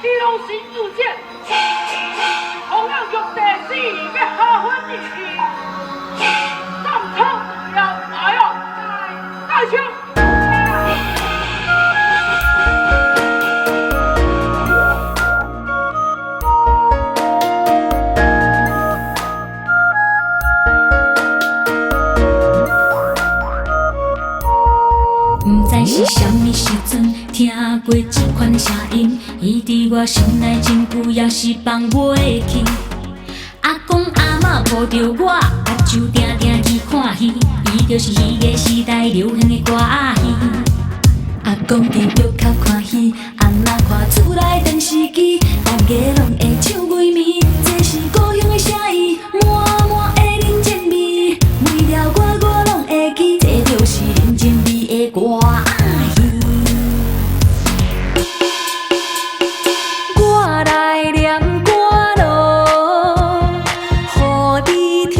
基隆新事件，同样局第4要下分入去，战场要来哦，带枪。不知是啥物时阵，听过这款声音，伊伫我心内真久，也是放袂去。阿公阿嬷抱着我，目睭定定去看戏，伊就是迄个时代流行的歌仔戏。阿公伫药卡看戏，阿嬷看厝内电视机，大家拢会唱袂眠，这是故乡的声意，满满的人情味。为了我拢会记，这就是人情味的歌仔戏。我来念歌咯，互你听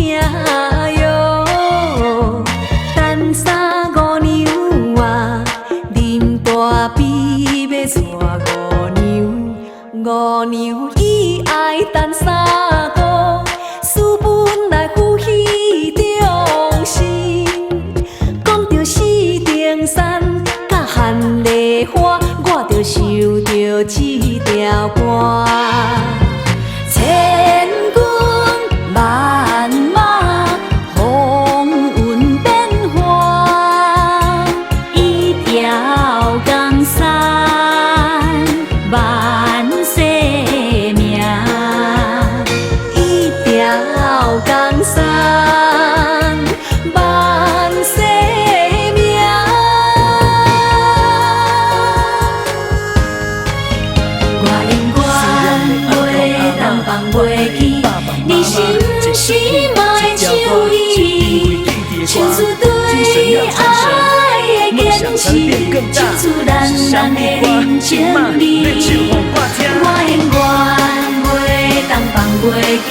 哟。等3、5娘啊，啉大杯要娶5娘，5娘伊爱等3个，私本来呼喜中心。讲着四重山，甲含梨花，我着想着这条歌。千军万马，风云变化，一条江山万世名，一条江山万世名。我永远袂当放袂记，你是不是嘛会唱伊？唱出对爱的坚持，唱出咱的人情味。我永远袂当放袂记。